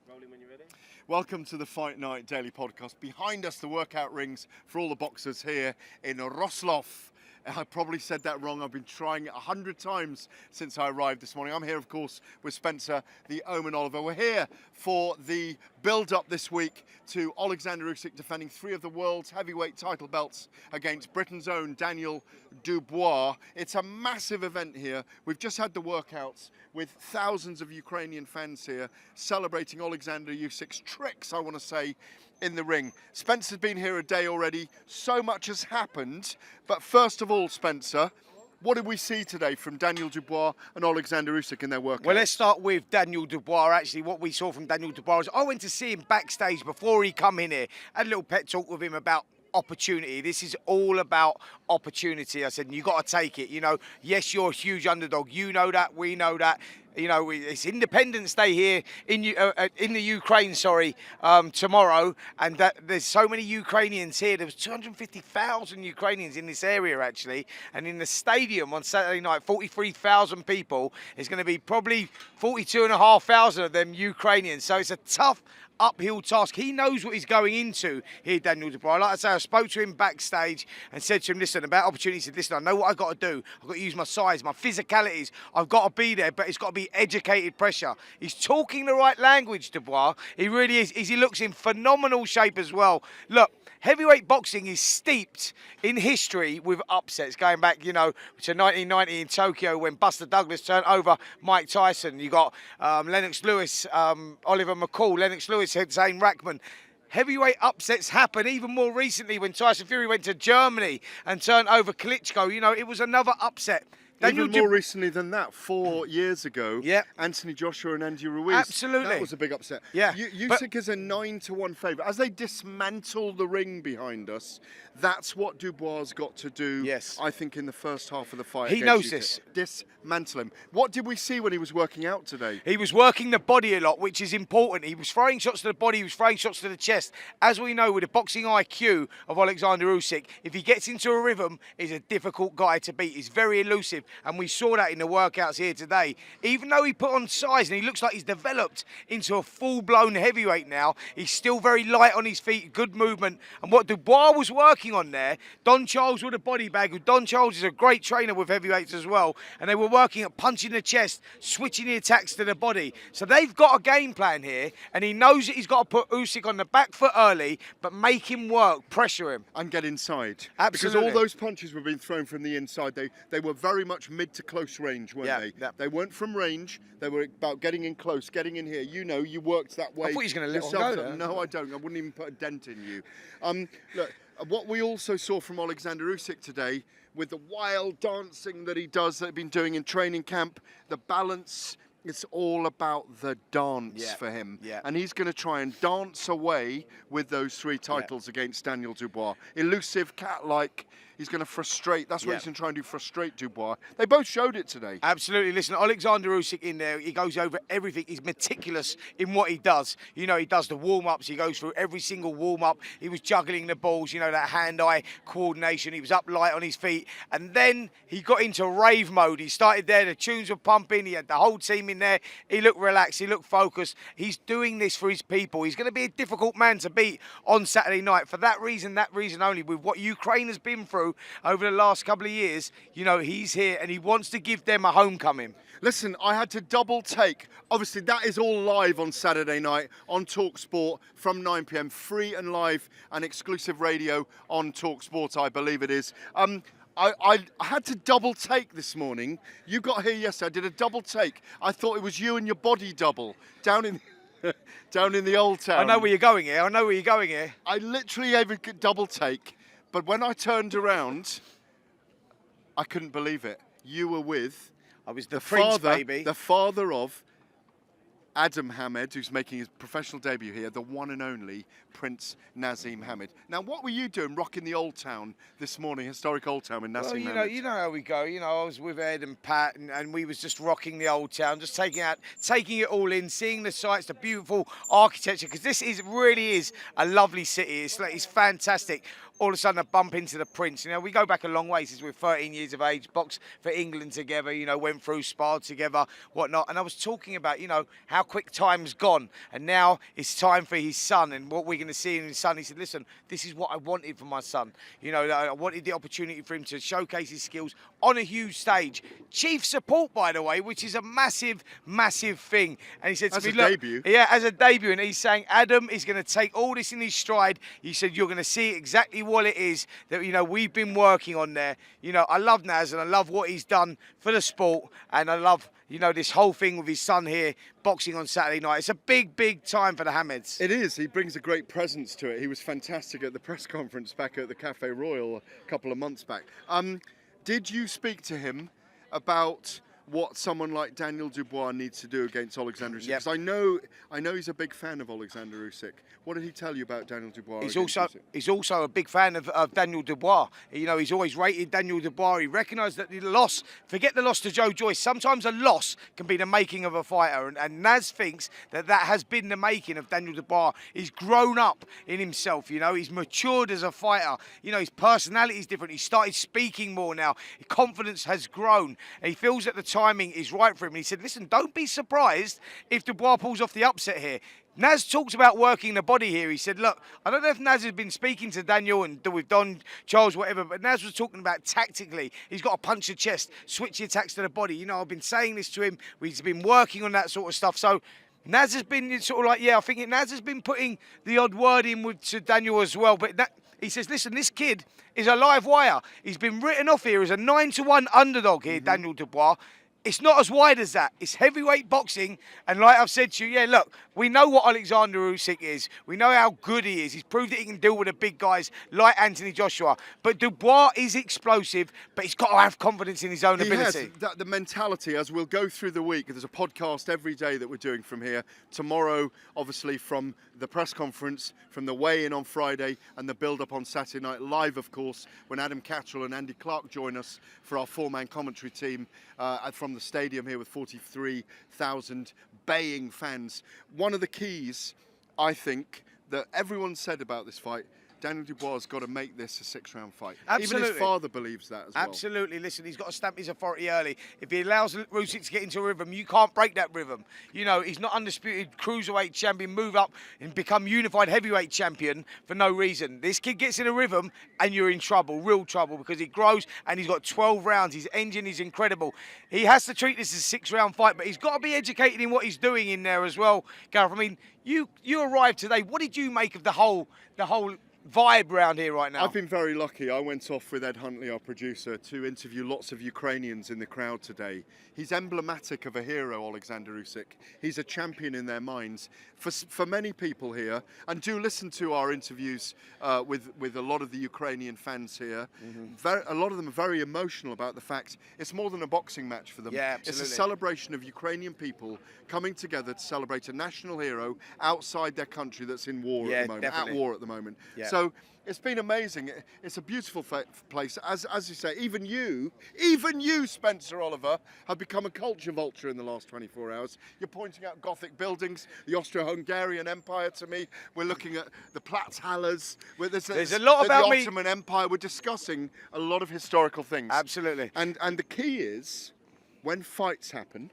Rolling when you're ready. Welcome to the Fight Night Daily Podcast. Behind us, the workout rings for all the boxers here in Wrocław. I probably said that wrong. I've been trying it 100 times since I arrived this morning. I'm here, of course, with Spencer, the Oman Oliver. We're here for the build-up this week to Oleksandr Usyk defending 3 of the world's heavyweight title belts against Britain's own Daniel Dubois. It's a massive event here. We've just had the workouts with thousands of Ukrainian fans here celebrating Oleksandr Usyk's tricks, I want to say, in the ring. Spencer's been here a day already. So much has happened. But first of all, Spencer, what did we see today from Daniel Dubois and Oleksandr Usyk in their workout? Well, let's start with Daniel Dubois. Actually, what we saw from Daniel Dubois was I went to see him backstage before he come in here. Had a little pet talk with him about opportunity. This is all about opportunity. I said, you got to take it. You know, yes, you're a huge underdog. You know that. We know that. You know, it's Independence Day here in the Ukraine, tomorrow, and there's so many Ukrainians here. There was 250,000 Ukrainians in this area, actually, and in the stadium on Saturday night, 43,000 people. It's going to be probably 42,500 of them Ukrainians. So it's a tough uphill task. He knows what he's going into here, Daniel Dubois. Like I say, I spoke to him backstage and said to him, listen, about opportunity. He said, listen, I know what I've got to do. I've got to use my size, my physicalities. I've got to be there, but it's got to be educated pressure. He's talking the right language, Dubois. He really is. He looks in phenomenal shape as well. Look, heavyweight boxing is steeped in history with upsets, going back, you know, to 1990 in Tokyo when Buster Douglas turned over Mike Tyson. You got Lennox Lewis, Oliver McCall, Lennox Lewis, Zane Rackman. Heavyweight upsets happen even more recently when Tyson Fury went to Germany and turned over Klitschko. You know, it was another upset. Even more recently than that, 4 years ago, yeah. Anthony Joshua and Andy Ruiz. Absolutely. That was a big upset. Yeah. Usyk is a 9-1 favourite. As they dismantle the ring behind us, that's what Dubois got to do, yes, I think, in the first half of the fight. He knows this. Dismantle him. What did we see when he was working out today? He was working the body a lot, which is important. He was throwing shots to the body, he was throwing shots to the chest. As we know, with the boxing IQ of Oleksandr Usyk, if he gets into a rhythm, he's a difficult guy to beat. He's very elusive, and we saw that in the workouts here today. Even though he put on size and he looks like he's developed into a full-blown heavyweight now, he's still very light on his feet, good movement. And what Dubois was working on there, Don Charles with a body bag, who Don Charles is a great trainer with heavyweights as well, and they were working at punching the chest, switching the attacks to the body. So they've got a game plan here, and he knows that he's got to put Usyk on the back foot early, but make him work, pressure him. And get inside. Absolutely. Because all those punches were being thrown from the inside. They were very much mid to close range, weren't they? Yeah. They weren't from range. They were about getting in close, getting in here. You know, you worked that way. I thought he was going to let yourself. him go there. No, I don't. I wouldn't even put a dent in you. Look, what we also saw from Oleksandr Usyk today, with the wild dancing that he does, that he's been doing in training camp, the balance, it's all about the dance for him. Yeah. And he's going to try and dance away with those 3 titles against Daniel Dubois. Elusive, cat-like. He's going to frustrate. That's what he's going to try and do, frustrate Dubois. They both showed it today. Absolutely. Listen, Oleksandr Usyk in there, he goes over everything. He's meticulous in what he does. You know, he does the warm-ups. He goes through every single warm-up. He was juggling the balls, you know, that hand-eye coordination. He was up light on his feet. And then he got into rave mode. He started there. The tunes were pumping. He had the whole team in there. He looked relaxed. He looked focused. He's doing this for his people. He's going to be a difficult man to beat on Saturday night. For that reason only, with what Ukraine has been through over the last couple of years, you know, he's here and he wants to give them a homecoming. Listen, I had to double take. Obviously, that is all live on Saturday night on talkSPORT from 9 p.m. Free and live and exclusive radio on talkSPORT, I believe it is. I had to double take this morning. You got here yesterday. I did a double take. I thought it was you and your body double down in the old town. I know where you're going here. I literally gave a double take. But when I turned around, I couldn't believe it. You were with I was the Prince, baby. The father of Adam Hamed, who's making his professional debut here, the one and only Prince Naseem Hamed. Now, what were you doing rocking the Old Town this morning, historic Old Town with Naseem Hamed? You know how we go. You know, I was with Ed and Pat, and we was just rocking the Old Town, just taking it all in, seeing the sights, the beautiful architecture, because this really is a lovely city. It's fantastic. all of a sudden I bump into the Prince. You know, we go back a long way since we're 13 years of age, boxed for England together, you know, went through, sparred together, whatnot. And I was talking about, you know, how quick time's gone. And now it's time for his son and what we're going to see in his son. He said, listen, this is what I wanted for my son. You know, I wanted the opportunity for him to showcase his skills on a huge stage. Chief support, by the way, which is a massive, massive thing. And he said to me, look, debut. Yeah, as a debut. And he's saying, Adam is going to take all this in his stride. He said, you're going to see exactly what it is that, you know, we've been working on there. You know, I love Naz and I love what he's done for the sport. And I love, you know, this whole thing with his son here boxing on Saturday night. It's a big, big time for the Hamids. It is. He brings a great presence to it. He was fantastic at the press conference back at the Cafe Royal a couple of months back. Did you speak to him about what someone like Daniel Dubois needs to do against Oleksandr Usyk? Yep. Because I know he's a big fan of Oleksandr Usyk. What did he tell you about Daniel Dubois? He's also a big fan of Daniel Dubois. You know, he's always rated Daniel Dubois. He recognised that the loss, forget the loss to Joyce, sometimes a loss can be the making of a fighter. And Naz thinks that has been the making of Daniel Dubois. He's grown up in himself, you know, he's matured as a fighter. You know, his personality is different. He started speaking more now. His confidence has grown. And he feels that the timing is right for him. And he said, listen, don't be surprised if Dubois pulls off the upset here. Naz talks about working the body here. He said, look, I don't know if Naz has been speaking to Daniel and with Don, Charles, whatever, but Naz was talking about tactically. He's got to punch the chest, switch the attacks to the body. You know, I've been saying this to him. We've been working on that sort of stuff. So Naz has been sort of like, yeah, I think Naz has been putting the odd word in to Daniel as well. But he says, listen, this kid is a live wire. He's been written off here as a 9-1 underdog here, Daniel Dubois. It's not as wide as that. It's heavyweight boxing. And like I've said to you, yeah, look, we know what Oleksandr Usyk is. We know how good he is. He's proved that he can deal with the big guys like Anthony Joshua. But Dubois is explosive, but he's got to have confidence in his own ability. Has the mentality, as we'll go through the week. There's a podcast every day that we're doing from here. Tomorrow, obviously, from the press conference, from the weigh-in on Friday, and the build-up on Saturday night, live, of course, when Adam Cattrall and Andy Clark join us for our four-man commentary team from the stadium here with 43,000 baying fans. One of the keys, I think, that everyone said about this fight, Daniel Dubois has got to make this a 6-round fight. Absolutely. Even his father believes that as well. Absolutely. Listen, he's got to stamp his authority early. If he allows Usyk to get into a rhythm, you can't break that rhythm. You know, he's not undisputed cruiserweight champion, move up and become unified heavyweight champion for no reason. This kid gets in a rhythm and you're in trouble, real trouble, because he grows and he's got 12 rounds. His engine is incredible. He has to treat this as a 6-round fight, but he's got to be educated in what he's doing in there as well, Gareth. I mean, you arrived today. What did you make of the whole vibe around here right now? I've been very lucky. I went off with Ed Huntley, our producer, to interview lots of Ukrainians in the crowd today. He's emblematic of a hero, Oleksandr Usyk. He's a champion in their minds. For many people here, and do listen to our interviews with a lot of the Ukrainian fans here, a lot of them are very emotional about the fact it's more than a boxing match for them. Yeah, absolutely. It's a celebration of Ukrainian people coming together to celebrate a national hero outside their country that's in war at the moment, definitely. at war at the moment. Yeah. So it's been amazing. It's a beautiful place. As you say, even you, Spencer Oliver, have become a culture vulture in the last 24 hours. You're pointing out Gothic buildings, the Austro-Hungarian Empire to me. We're looking at the Platzhalles. There's a lot about the Ottoman Empire. We're discussing a lot of historical things. Absolutely. And the key is, when fights happen,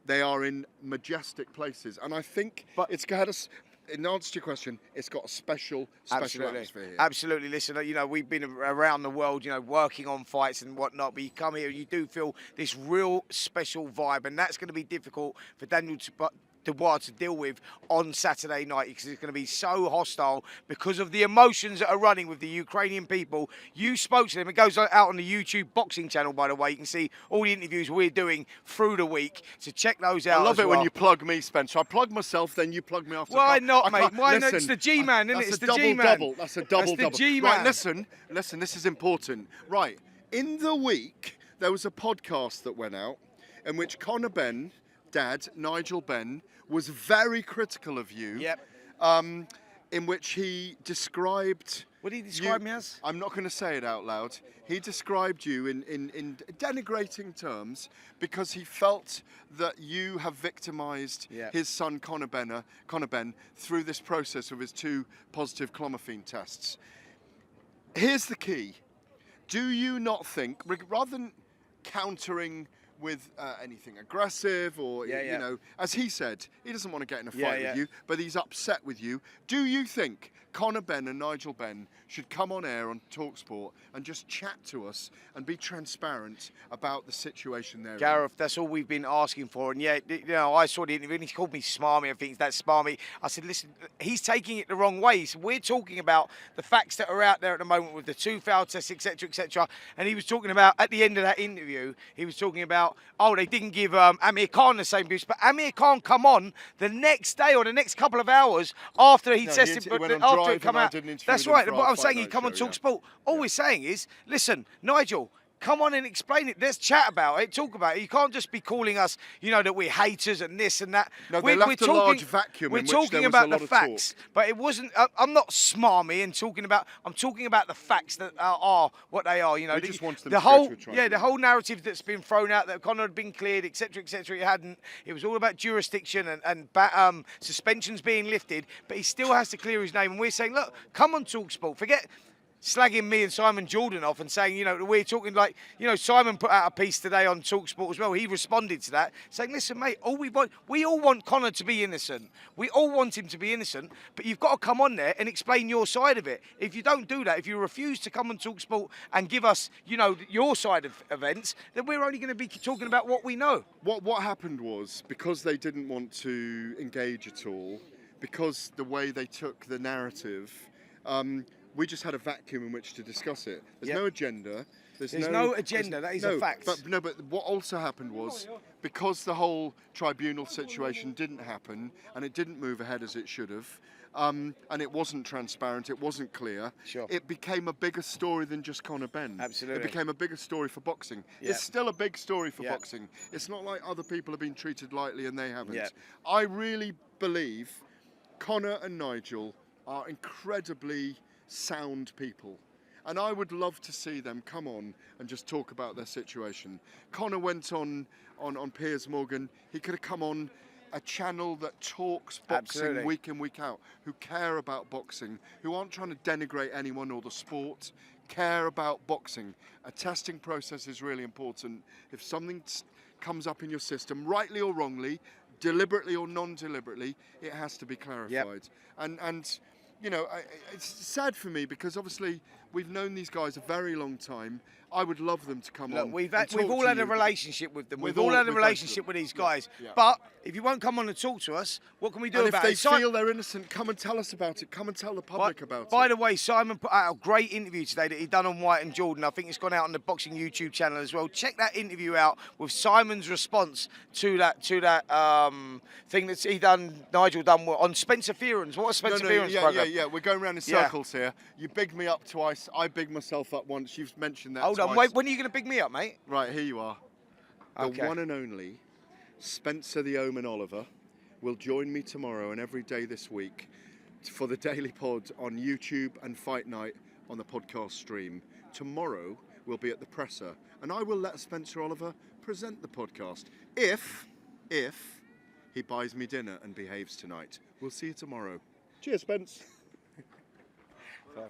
they are in majestic places. And I think it's got us. In answer to your question, it's got a special atmosphere here. Absolutely. Listen, you know, we've been around the world, you know, working on fights and whatnot, but you come here and you do feel this real special vibe, and that's going to be difficult for Daniel Dubois to deal with on Saturday night, because it's going to be so hostile because of the emotions that are running with the Ukrainian people. You spoke to them. It goes out on the YouTube boxing channel, by the way. You can see all the interviews we're doing through the week, so check those out. I love it when you plug me, Spencer. I plug myself, then you plug me after. Why not, mate? Why not? It's the G-man, isn't it? It's the G-man. That's a double. That's the G-man. Right, listen, this is important. Right, in the week, there was a podcast that went out in which Conor Benn, Dad, Nigel Benn, was very critical of you. Yep. In which he described... What did he describe me as? I'm not going to say it out loud. He described you in denigrating terms because he felt that you have victimised his son Conor Benn through this process of his 2 positive clomiphene tests. here's the key. Do you not think, rather than countering with anything aggressive or, you know, as he said, he doesn't want to get in a fight with you, but he's upset with you. Do you think Conor Benn and Nigel Benn should come on air on talkSPORT and just chat to us and be transparent about the situation there? Gareth, that's all we've been asking for. And yeah, you know, I saw the interview and he called me smarmy. I think that's smarmy. I said, listen, he's taking it the wrong way. So we're talking about the facts that are out there at the moment with the 2 failed tests, etc., etc. And he was talking about, at the end of that interview, he was talking about, oh, they didn't give Amir Khan the same boost. But Amir Khan come on the next day or the next couple of hours after he tested, after it come out. That's right. What I'm saying, he come on talkSPORT. All we're saying is, listen, Nigel, come on and explain it. Let's chat about it, talk about it. You can't just be calling us, you know, that we're haters and this and that. No, they left a large vacuum in which there was a lot of talk. We're talking about the facts, but it wasn't. I'm not smarmy and talking about. I'm talking about the facts that are what they are. You know, the whole narrative that's been thrown out that Conor had been cleared, etc., etc. He hadn't. It was all about jurisdiction and suspensions being lifted, but he still has to clear his name. And we're saying, look, come on talkSPORT. Forget slagging me and Simon Jordan off and saying, you know, we're talking like, you know, Simon put out a piece today on talkSPORT as well. He responded to that, saying, listen, mate, we all want Conor to be innocent. We all want him to be innocent, but you've got to come on there and explain your side of it. If you don't do that, if you refuse to come on talkSPORT and give us, you know, your side of events, then we're only going to be talking about what we know. What happened was, because they didn't want to engage at all, because the way they took the narrative, we just had a vacuum in which to discuss it. There's no agenda. There's no agenda. That is a fact. But what also happened was, because the whole tribunal situation didn't happen and it didn't move ahead as it should have, and it wasn't transparent, it wasn't clear, it became a bigger story than just Conor Benn. Absolutely. It became a bigger story for boxing. It's still a big story for boxing. It's not like other people have been treated lightly and they haven't. I really believe Conor and Nigel are incredibly sound people, and I would love to see them come on and just talk about their situation. Conor went on Piers Morgan. He could have come on a channel that talks boxing week in, week out, who care about boxing, who aren't trying to denigrate anyone or the sport, care about boxing. A testing process is really important. If something comes up in your system, rightly or wrongly, deliberately or non-deliberately, it has to be clarified. And you know, it's sad for me because obviously we've known these guys a very long time. I would love them to come on. We've all had a relationship with them. We've all had a relationship with these guys. But if you won't come on and talk to us, what can we do about it? And if they feel they're innocent, come and tell us about it. Come and tell the public about it. By the way, Simon put out a great interview today that he done on White and Jordan. I think it's gone out on the boxing YouTube channel as well. Check that interview out with Simon's response to that thing that he done, Nigel done on Spencer Fearon's. What was Spencer Fearon's program? Yeah. We're going around in circles here. You bigged me up twice. I bigged myself up once. You've mentioned that Hold on, wait. When are you going to big me up, mate? Right, here you are. The one and only Spencer the Omen Oliver will join me tomorrow and every day this week for the Daily Pod on YouTube and Fight Night on the podcast stream. Tomorrow we'll be at the presser and I will let Spencer Oliver present the podcast if he buys me dinner and behaves tonight. We'll see you tomorrow. Cheers, Spence.